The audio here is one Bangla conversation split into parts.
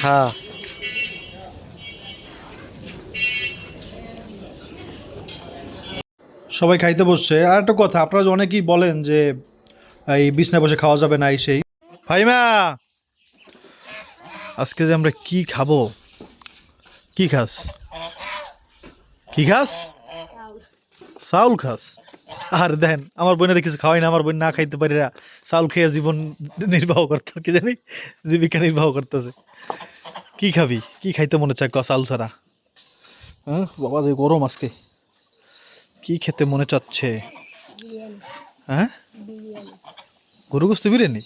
হ্যাঁ সবাই খাইতে বসছে। আর একটা কথা, আপনারা যে অনেকেই বলেন যে এই বিছনায় বসে খাওয়া যাবে না, এই সেই। ভাইমা, আজকে যে আমরা কি খাবো? কি খাস? কি খাস? চাউল খাস? আর দেখেন, আমার বোনের কিছু খাওয়াই না, আমার বোন না খাইতে পারি না, চাউল খেয়ে জীবন নির্বাহ করতেছে, কি জানি জীবিকা নির্বাহ করতেছে। কি খাবি? কি খাইতে মনে চায় চাউল ছাড়া? হ্যাঁ বাবা, যে গরম আজকে, কি খেতে মনে চাচ্ছে? হ্যাঁ, গরু গোস্ত বিরিয়ানি?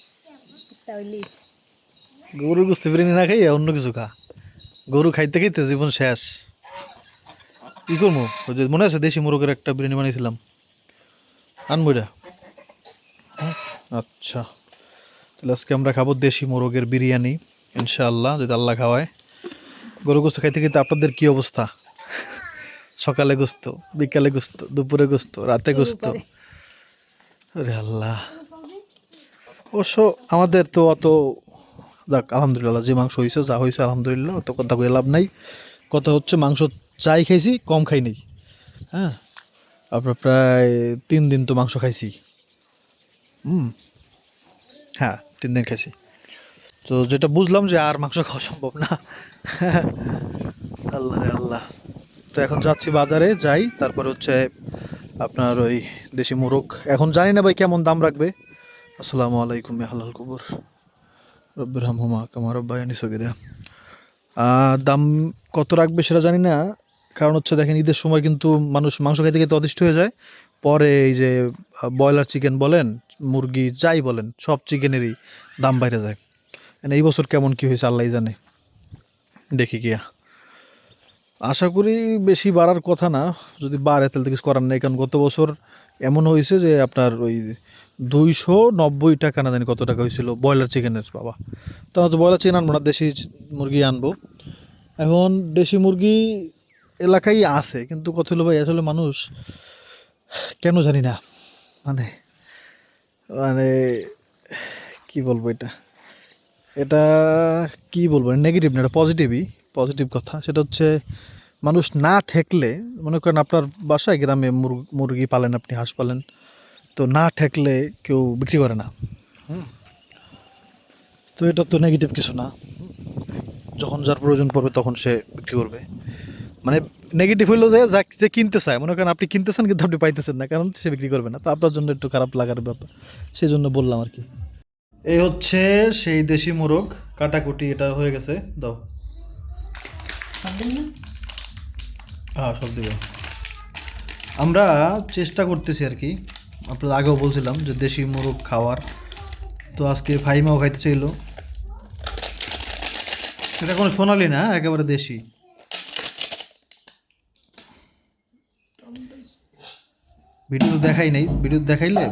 গরু গোস্ত বিরিয়ানি না খাইয়া অন্য কিছু খা। গরু খাইতে খাইতে জীবন শেষ। কি করবো? ওই যে মনে আছে দেশি মোরগের একটা বিরিয়ানি বানিয়েছিলাম, আনবো এটা? আচ্ছা, তাহলে আজকে আমরা খাবো দেশি মোরগের বিরিয়ানি ইনশাআল্লাহ, যদি আল্লাহ খাওয়ায়। গরু গোস্ত খাইতে খাইতে আপনাদের কি অবস্থা? সকালে গোস্ত, বিকালে গোস্ত, দুপুরে গোস্ত, রাতে গোস্ত। আরে আল্লাহ। অবশ্য আমাদের তো অত, যাক আলহামদুলিল্লাহ, যে মাংস হয়েছে যা হয়েছে আলহামদুলিল্লাহ, অত কথা কয়ে লাভ নাই। কথা হচ্ছে মাংস চাই খাইছি, কম খাই নাই। হ্যাঁ, আপনার প্রায় 3 দিন তো মাংস খাইছি। হ্যাঁ, 3 দিন খাইছি। তো যেটা বুঝলাম যে আর মাংস খাওয়া সম্ভব না। আল্লাহ রে আল্লাহ। তো এখন যাচ্ছি বাজারে, যাই, তারপরে হচ্ছে আপনার ওই দেশি মোরগ। এখন জানি না ভাই কেমন দাম রাখবে। আসসালামু আলাইকুম ইয়া হালাল কুবুর, রব্বির হামহুমা কামা রব্বায়ানি সগীরা। দাম কত রাখবে সেটা জানি না, কারণ হচ্ছে দেখেন ঈদের সময় কিন্তু মানুষ মাংস খাইতে খেতে অতিষ্ঠ হয়ে যায়। পরে এই যে ব্রয়লার চিকেন বলেন, মুরগি যাই বলেন, সব চিকেনেরই দাম বাইরে যায়। এই বছর কেমন কি হয়েছে আল্লাহই জানে, দেখি গিয়া। আশা করি বেশি বাড়ার কথা না, যদি বাড়ে তাহলে তো কিছু করার নেই, কারণ গত বছর এমন হয়েছে যে আপনার ওই 290 টাকা না জানি কত টাকা হয়েছিল ব্রয়লার চিকেনের। বাবা, তো ব্রয়লার চিকেন আনবো না, দেশি মুরগি আনবো। এখন দেশি মুরগি এলাকায় আছে, কিন্তু কত হলো ভাই, আসলে মানুষ কেন জানি না, মানে মানে কি বলবো এটা, এটা কি বলবো, নেগেটিভ না, এটা পজিটিভই, পজিটিভ কথা। সেটা হচ্ছে মানুষ না ঠেকলে, মনে করেন আপনার বাসায় গ্রামে মুরগি পালেন, আপনি হাঁস পালেন, তো না ঠেকলে কেউ বিক্রি করে না। তো এটা তো নেগেটিভ কিছু না। যখন যার প্রয়োজন পড়বে তখন সে বিক্রি করবে। মানে নেগেটিভ হইলো যে যে কিনতে চায়, মনে করেন আপনি কিনতেছেন কিন্তু আপনি পাইতেছেন না, কারণ সে বিক্রি করবে না, তো আপনার জন্য একটু খারাপ লাগার ব্যাপার, সেই জন্য বললাম আর কি। এই হচ্ছে সেই দেশি মোরগ, কাটাকুটি এটা হয়ে গেছে, দাও। হ্যাঁ, সব দেবে। আমরা চেষ্টা করতেছি আর কি, আপনার আগেও বলছিলাম যে দেশি মোরগ খাওয়ার, তো আজকে ফাইমাও খাইতে চাইলো। এটা কোনো সোনালি না, একেবারে দেশি। ভিডিও দেখাই নেই, ভিডিও দেখাইলে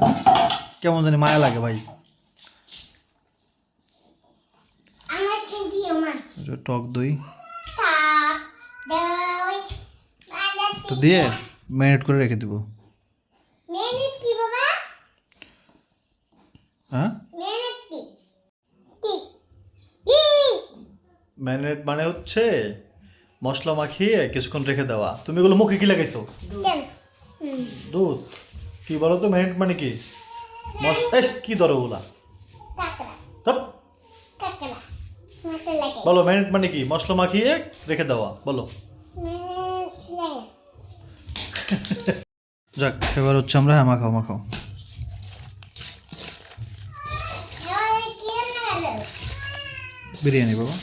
কেমন জানি মায়া লাগে ভাই। টক দই তো দিয়ে ম্যারিনেট করে রেখে দিব। হ্যাঁ, ম্যারিনেট মানে হচ্ছে মশলা মাখিয়ে কিছুক্ষণ রেখে দেওয়া। তুমি এগুলো মুখে কি লাগাইছো? দুধ? কি বলো তো, ম্যারিনেট মানে কি? কি ধরো ওগুলা, বলো ম্যারিনেট মানে কি? মশলা মাখিয়ে রেখে দেওয়া, বলো। যাক, এবার হচ্ছে আমরা মাখাও মাখাও। বিরিয়ানি বাবা।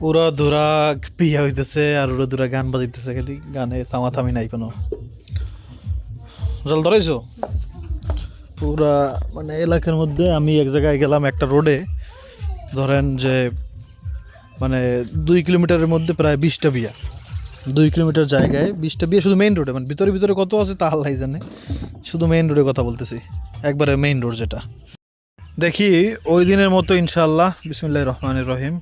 ওরা ধরা পিয়া হইতেছে আর ওরা ধরা গান বাজাইতেছে, খালি গানে থামাথামি নাই কোনো। জল ধরাইছো পুরা, মানে এলাকার মধ্যে। আমি এক জায়গায় গেলাম, একটা রোডে ধরেন যে মানে 2 কিলোমিটারের মধ্যে প্রায় 20টা বিয়া। 2 কিলোমিটার জায়গায় 20টা বিয়ে, শুধু মেইন রোডে। মানে ভিতরে ভিতরে কত আছে তা আল্লাহ জানে, শুধু মেইন রোডে কথা বলতেছি, একবারে মেইন রোড যেটা। দেখি ওই দিনের মতো ইনশাআল্লাহ, বিসমিল্লাহির রহমানির রহিম,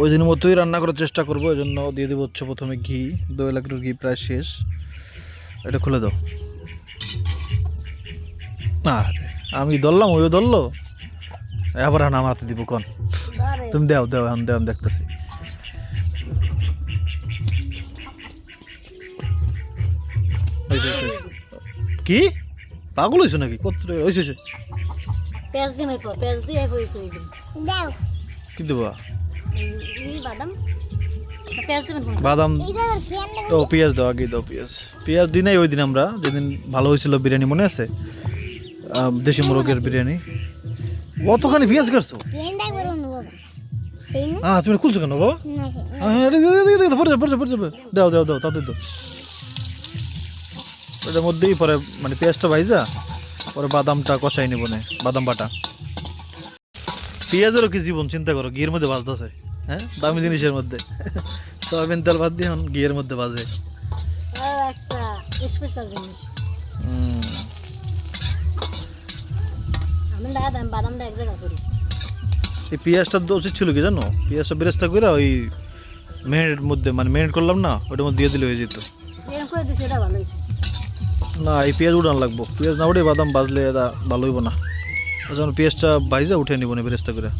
ওই দিনের মতোই রান্না করার চেষ্টা করবো। এই জন্য দিয়ে দেবো হচ্ছে প্রথমে ঘি, 2 লিটার ঘি প্রায় শেষ। এটা খুলে দাও। আরে আমি ধরলাম, ওইও ধরলো, এবার আমার হাতে দিব কোন? তুমি দেও দেও, এখন দেও, আমি দেখতেছি। কি পাগল হয়েছো নাকি? কত হয়েছে? পেঁয়াজ দিই পর পেঁয়াজ দিয়ে বই করে দিই দাও কি দেবো? বাদাম পেঁয়াজ দিবেন বাদাম ও পেঁয়াজ দাও, আগে দাও পেঁয়াজ। পেঁয়াজ দিই নাই ওই দিন আমরা, যেদিন ভালো হয়েছিল বিরিয়ানি, মনে আছে? দেশি মোরগের বিরিয়ানি। কতখানি পেঁয়াজ কাটছো? হ্যাঁ তুমি খুলছো কেন বাবা? দাও দাও দাও, তাতে দাও। ওটার মধ্যেই পরে মানে পেঁয়াজটা ভাইজা পরে বাদামটা কষাই নিব না, বাদাম বাটা। পেঁয়াজেরও কি জীবন, চিন্তা করো, ঘিয়ের মধ্যে ভাজতেছে। হ্যাঁ, দামি জিনিসের মধ্যে সয়াবিন তেল বাদ দিয়ে এখন ঘিয়ের মধ্যে ভাজে। একটা স্পেশাল জিনিস। আমি বাদামটা এক জায়গা করি। এই পেঁয়াজটা তো উচিত ছিল কি জানো, পেঁয়াজটা বেরেস্তা করে ওই মেরিনেটের মধ্যে, মানে মেরিনেট করলাম না, ওটার মধ্যে দিয়ে দিলে হয়ে যেত। এরকম করে দিছি, এটা ভালো হয়েছে। না, এই পেঁয়াজ উঠান লাগবো, পেঁয়াজ না উঠে বাদাম বাজলে এটা ভালো হইব না। যখন পেঁয়াজটা ভাইজা উঠে নিব না বেরেস্তা করে।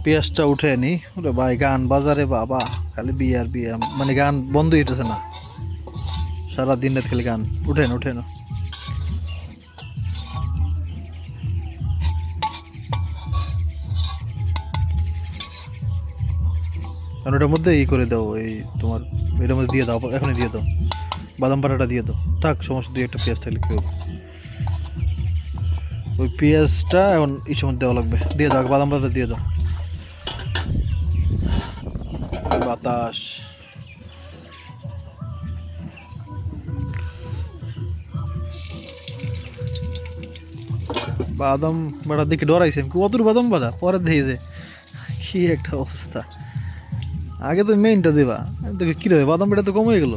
পেঁয়াজটা উঠে নি। ওরে ভাই, গান বাজারে বাবা, খালি বিয়ে আর বিয়ে, মানে গান বন্ধ হইতেছে না, সারা দিন রাত খালি গান। উঠেন উঠেন। কারণ ওটার মধ্যে ই করে দাও, এই তোমার এটার মধ্যে দিয়ে দাও, এখনই দিয়ে দাও, বাদাম বাটাটা দিয়ে দাও। থাক সমস্যা, দিয়ে একটা পেঁয়াজ থাকলে কেউ, ওই পেঁয়াজটা এখন এই সময় দেওয়া লাগবে। দিয়ে দাও, বাদাম বাটা দিয়ে দাও। বাতাস, বাদাম বাটার দিকে ডরাইছে, আমি কত বাদাম বাটা পরে দিয়েছে, কি একটা অবস্থা। আগে তো মেইনটা দেবা, আমি তো কি রে বাদাম বাটা তো কম হয়ে গেল।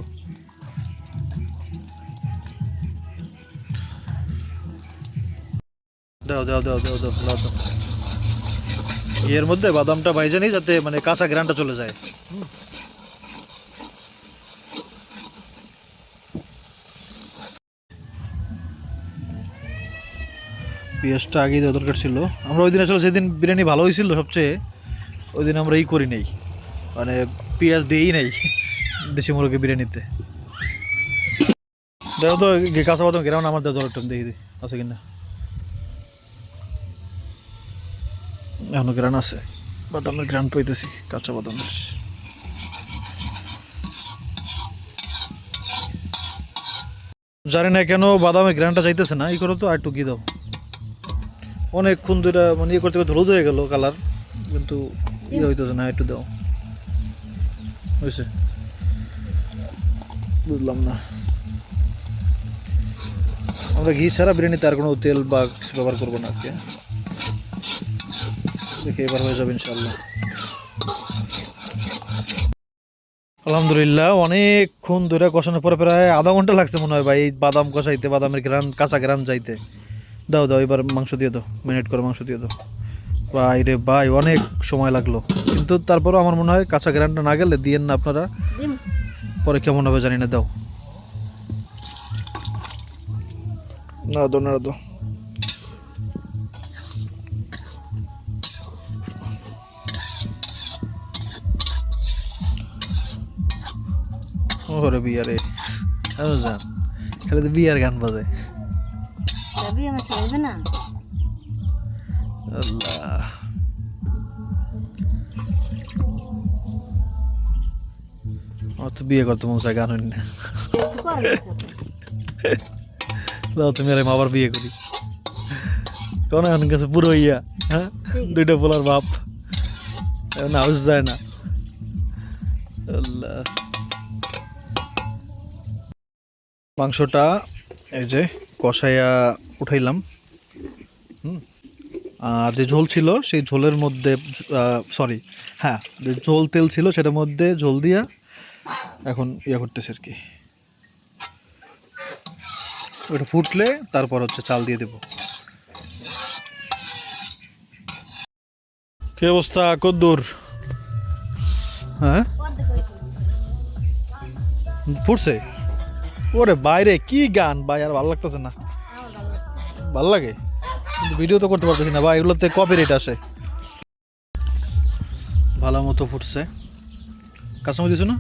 দাও দাও দাও দাও দাও দাও দাও। এর মধ্যে বাদামটা ভাইজা নিই, যাতে মানে কাঁচা গ্রানটা চলে যায়। পেঁয়াজটা আগেই দেওয়া দরকার ছিল। আমরা ওই দিন আসলে, যেদিন বিরিয়ানি ভালো হয়েছিল সবচেয়ে, ওই দিন আমরা করি নাই, মানে পেঁয়াজ দিয়েই নাই দেশি মুরগি বিরিয়ানিতে। দেখো তো কাঁচা বাদাম গ্রাম আমার দেওয়া দরকার, দেখি দিই আছে কিনা। এখনো গ্রান আছে, বাদামের গ্রান পাইতেছি, কাঁচা বাদামের। জানি না কেন বাদামের গ্রানটা চাইতেছে না। ই করো তো, আর একটু ঘি দাও। অনেকক্ষণ ধরে মানে ইয়ে করতে করতে হলুদ হয়ে গেল কালার, কিন্তু ইয়ে হইতেছে না। একটু দাও, হয়েছে? বুঝলাম না, আমরা ঘি ছাড়া বিরিয়ানিতে আর কোনো তেল বা কিছু ব্যবহার করবো না আজকে। দেখে এবার হয়ে যাবে ইনশাল্লাহ। আলহামদুলিল্লাহ, অনেকক্ষণ ধরে কষানোর পরে প্রায় আধা ঘন্টা লাগছে মনে হয় ভাই, এই বাদাম কষাইতে, বাদামের গ্রান, কাঁচা গ্রান যাইতে। দাও দাও, এবার মাংস দিয়ে দাও, ম্যারিনেট করে মাংস দিয়ে দাও। ভাই রে ভাই, অনেক সময় লাগলো, কিন্তু তারপরও আমার মনে হয় কাঁচা গ্রানটা না গেলে দিয়েন না আপনারা, পরে কেমন হবে জানি না। দাও না, দো না, দো। ওরে বিয়া রে, জান খালি তো বিয়ার গান বাজে। আমার চাইবে না আল্লাহ, আমার তো বিয়ে করতে মন চায়, গান হইন না। দাও তুমি, আর আবার বিয়ে করি কেন? এখন কাছে পুরো ইয়া, হ্যাঁ, দুইটা পোলার বাপ, এখন হাউস যায় না। আল্লাহ, মাংসটা এই যে কষাইয়া উঠাইলাম। আর যে ঝোল ছিল সেই ঝোলের মধ্যে, সরি হ্যাঁ, যে ঝোল তেল ছিল সেটার মধ্যে ঝোল দিয়া এখন ইয়া করতেছে আর কি। ওটা ফুটলে তারপর হচ্ছে চাল দিয়ে দেব। কি অবস্থা কদ্দুর? হ্যাঁ অর্ধেক হয়েছে। ফুটছে? ওরে বাইরে কি গান ভাই, আর ভালো লাগতেছে না। আমার ভালো লাগে। ভালো লাগে কিন্তু ভিডিও তো করতে পারতেছি না ভাই, এগুলোতে কপিরাইট আসে। ভালো মতো ফুটছে। কাঁচামরিচ দিছো না?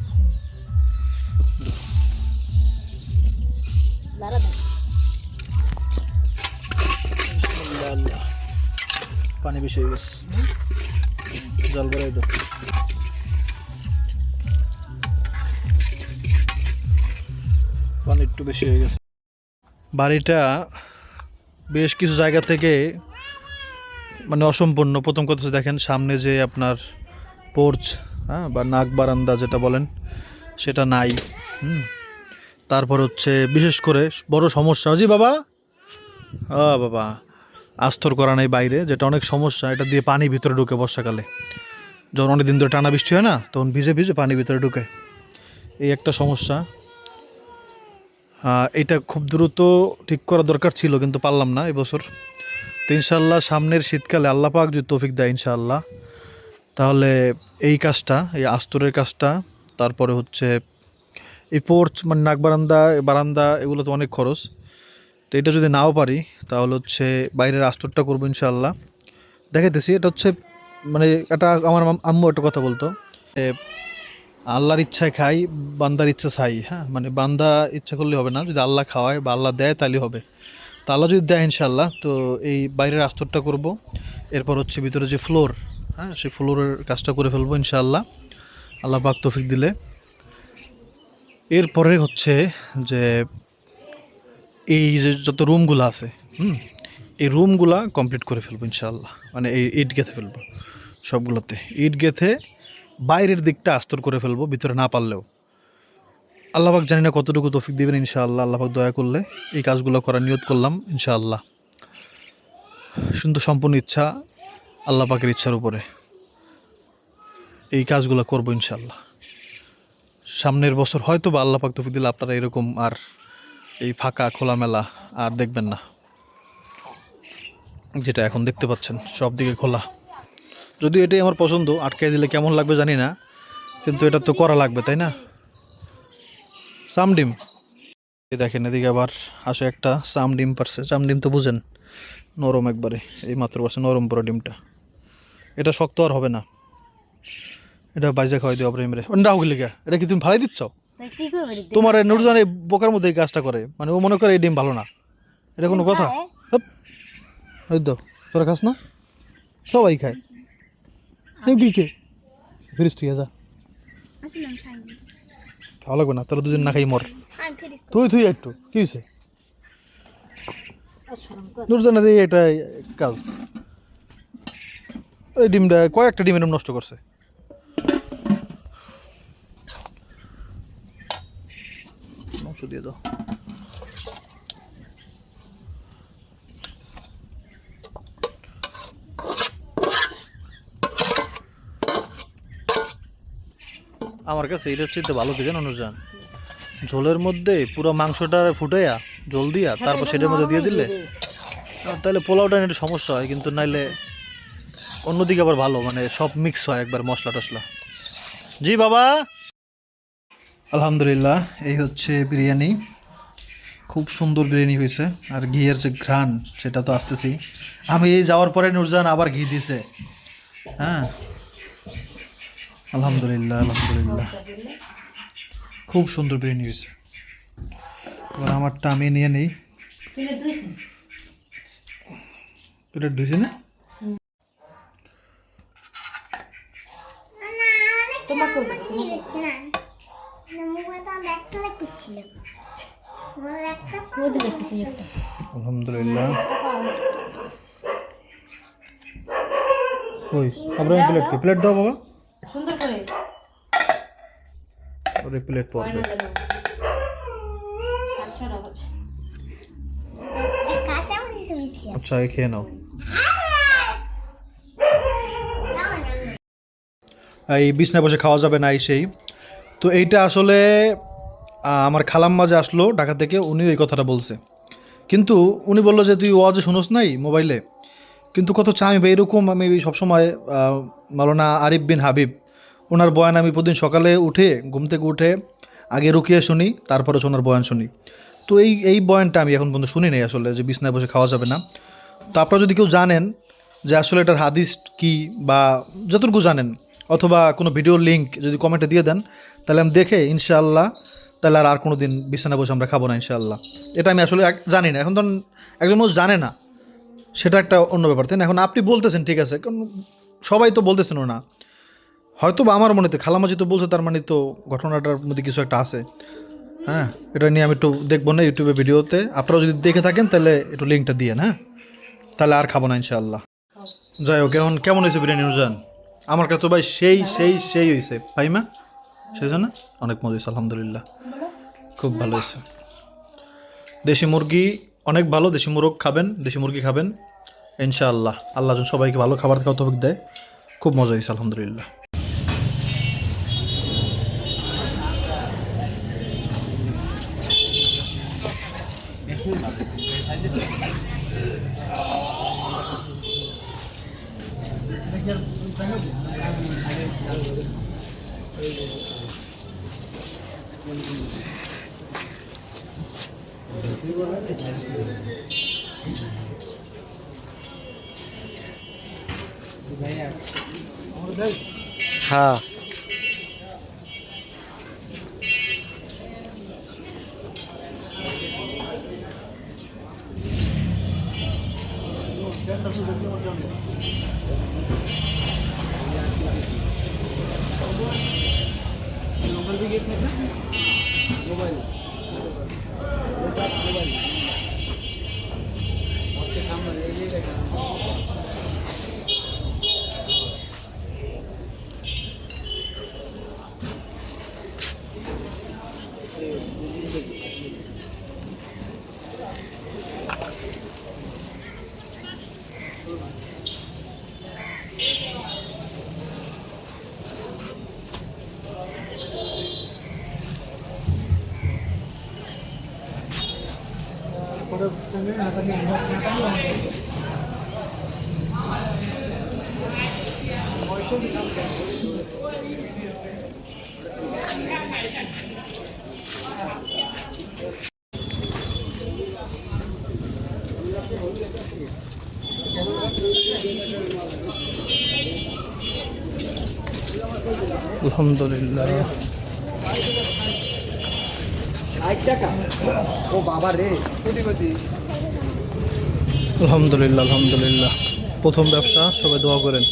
লারা দেয়। আল্লাহ, পানি বেশি হয়ে গেছে, জল বেড়াই দাও। পানি একটু বেশি হয়ে গেছে। বাড়িটা বেশ কিছু জায়গা থেকে মানে অসম্পূর্ণ। প্রথম কথা হচ্ছে দেখেন সামনে যে আপনার পোর্চ, হ্যাঁ, বা নাক বারান্দা যেটা বলেন সেটা নাই। তারপর হচ্ছে বিশেষ করে বড় সমস্যা, জি বাবা, বাবা, আস্তর করা নেই বাইরে, যেটা অনেক সমস্যা। এটা দিয়ে পানি ভিতরে ঢুকে বর্ষাকালে, যখন অনেক দিন ধরে টানা বৃষ্টি হয় না, তখন ভিজে ভিজে পানি ভিতরে ঢুকে, এই একটা সমস্যা। এটা খুব দ্রুত ঠিক করা দরকার ছিল, কিন্তু পারলাম না এবছর। তো ইনশাল্লাহ সামনের শীতকালে আল্লাহ পাক যদি তৌফিক দেয় ইনশাআল্লাহ, তাহলে এই কাজটা, এই আস্তরের কাজটা, তারপরে হচ্ছে এই পোর্চ মানে নাক বারান্দা বারান্দা, এগুলো তো অনেক খরচ। তো এটা যদি নাও পারি তাহলে হচ্ছে বাইরের আস্তরটা করবো ইনশাআল্লাহ। দেখাইতেছি, এটা হচ্ছে মানে এটা আমার আম্মু একটা কথা বলতো, আল্লাহর ইচ্ছায় খাই, বান্দার ইচ্ছা চাই। হ্যাঁ, মানে বান্দা ইচ্ছা করলে হবে না, যদি আল্লাহ খাওয়ায় বা আল্লাহ দেয় তাহলে হবে। তো আল্লাহ যদি দেয় ইনশাআল্লাহ, তো এই বাইরের আস্তরটা করব। এরপর হচ্ছে ভিতরে যে ফ্লোর, হ্যাঁ, সেই ফ্লোরের কাজটা করে ফেলবো ইনশাআল্লাহ, আল্লাহ পাক তৌফিক দিলে। এরপরে হচ্ছে যে এই যে যত রুমগুলো আছে, এই রুমগুলা কমপ্লিট করে ফেলবো ইনশাআল্লাহ। মানে এই ইট গেঁথে ফেলবো সবগুলোতে, ইট গেঁথে বাইরের দিকটা আস্তর করে ফেলবো, ভিতরে না পারলেও। আল্লাহ পাক জানি না কতটুকু তৌফিক দিবেন ইনশাআল্লাহ। আল্লাহ পাক দয়া করলে এই কাজগুলো করার নিয়ত করলাম ইনশাআল্লাহ। সুন্দর সম্পূর্ণ ইচ্ছা, আল্লাহ পাকের ইচ্ছার উপরে এই কাজগুলো করবো ইনশাআল্লাহ। সামনের বছর হয়তো বা আল্লাহ পাক তৌফিক দিলে আপনারা এরকম আর এই ফাঁকা খোলামেলা আর দেখবেন না, যেটা এখন দেখতে পাচ্ছেন সব দিকে খোলা। যদিও এটাই আমার পছন্দ, আটকে দিলে কেমন লাগবে জানি না, কিন্তু এটা তো করা লাগবে, তাই না? চাম ডিম দেখেন, এদিকে আবার আসে একটা চাম ডিম পারছে। চাম ডিম তো বুঝেন, নরম একবারে, এই মাত্র পারছে নরম পড়া ডিমটা। এটা শক্ত আর হবে না, এটা বাইজা খাওয়াই দিও আব্রাহিম রে। রাহুল লিগা, এটা কি তুমি ভালাই দিচ্ছ? তাই কি করবে দিদি? তোমার নুরজান এই বোকার মধ্যে এই কাজটা করে, মানে ও মনে করে এই ডিম ভালো না, এটা কোনো কথা? হপ, ওই তো তোরা খাস না, সবাই খায়, কি কে ফিরিস তুই যা, ভালো লাগবে না, তোরা দুজন না খাই মর। তুই তুই একটু কি হয়েছে? নুরজানের এই একটা কাজ, ওই ডিমটা কয়েকটা ডিম এরকম নষ্ট করছে। মাংস দিয়ে দাও। আমার কাছে এটার চেয়ে ভালো কি জানো নুরজান, ঝোলের মধ্যে পুরো মাংসটা ফুটাইয়া জল দিয়া তারপর সেটার মধ্যে দিয়ে দিলে, তাহলে পোলাওটা একটু সমস্যা হয়, কিন্তু নাইলে অন্যদিকে আবার ভালো, মানে সব মিক্স হয় একবার, মশলা টশলা। জি বাবা, আলহামদুলিল্লাহ, এই হচ্ছে বিরিয়ানি। খুব সুন্দর বিরিয়ানি হয়েছে, আর ঘিয়ের যে ঘ্রাণ সেটা তো আসতেছি। আমি এই যাওয়ার পরে নুরজান আবার ঘি দিছে। হ্যাঁ, আলহামদুলিল্লাহ আলহামদুলিল্লাহ, খুব সুন্দর বিরিয়ানি হয়েছে। এবার আমারটা আমি নিয়ে নিই। প্লেট ধুইছি না? আলহামদুলিল্লাহ। ওই আব্রাহিম প্লেট কি, প্লেট দাও বাবা সুন্দর করে, ওরে প্লেট পড়বে। আচ্ছা, খেয়ে নাও। এই বিছনায় বসে খাওয়া যাবে না এই সেই। তো এইটা আসলে আমার খালাম্মা যে আসলো ঢাকা থেকে, উনিও এই কথাটা বলছে, কিন্তু উনি বললো যে তুই ওয়াজে শুনোস নাই মোবাইলে, কিন্তু কত আমি ভাই এরকম আমি সবসময় মাওলানা আরিফ বিন হাবিব ওনার বয়ান আমি প্রতিদিন সকালে উঠে ঘুম থেকে উঠে আগে রুকিয়ে শুনি, তারপরে ওনার বয়ান শুনি। তো এই বয়ানটা আমি এখন পর্যন্ত শুনি নাই আসলে, যে বিছনায় বসে খাওয়া যাবে না। তো আপনারা যদি কেউ জানেন যে আসলে এটার হাদিস কি বা যতটুকু জানেন, অথবা কোনো ভিডিওর লিঙ্ক যদি কমেন্টে দিয়ে দেন, তাহলে আমি দেখে ইনশাআল্লাহ তাহলে আর কোনো দিন বিছানা বসে আমরা খাবো না ইনশাআল্লাহ। এটা আমি আসলে জানি না। এখন ধরুন একজন মানুষ জানে না, সেটা একটা অন্য ব্যাপার, তাই না? এখন আপনি বলতেছেন ঠিক আছে, কারণ সবাই তো বলতেছেনও না, হয়তো বা আমার মনেতে খালামাজি তো বলছে, তার মানে তো ঘটনাটার মধ্যে কিছু একটা আছে। হ্যাঁ, এটা নিয়ে আমি একটু দেখবো না ইউটিউবে ভিডিওতে, আপনারাও যদি দেখে থাকেন তাহলে একটু লিঙ্কটা দিয়েন। হ্যাঁ, তাহলে আর খাবো না ইনশাআল্লাহ। যাই হোক, এখন কেমন হয়েছে বিরিয়ানি নুরজান? আমার কাছে তো ভাই সেই হয়েছে ফাইমা, সেই জন্য অনেক মজা হয়েছে আলহামদুলিল্লাহ, খুব ভালো হয়েছে। দেশি মুরগি অনেক ভালো, দেশি মুরগ খাবেন, দেশি মুরগি খাবেন ইনশাআল্লাহ। আল্লাহ যেন সবাইকে ভালো খাবার খাওয়া তৌফিক দেয়। খুব মজা হয়েছে আলহামদুলিল্লাহ। হ্যাঁ আলহামদুলিল্লাহ। আলহামদুলিল্লাহ আলহামদুলিল্লাহ, প্রথম ব্যবসা, সবাই দোয়া করেন।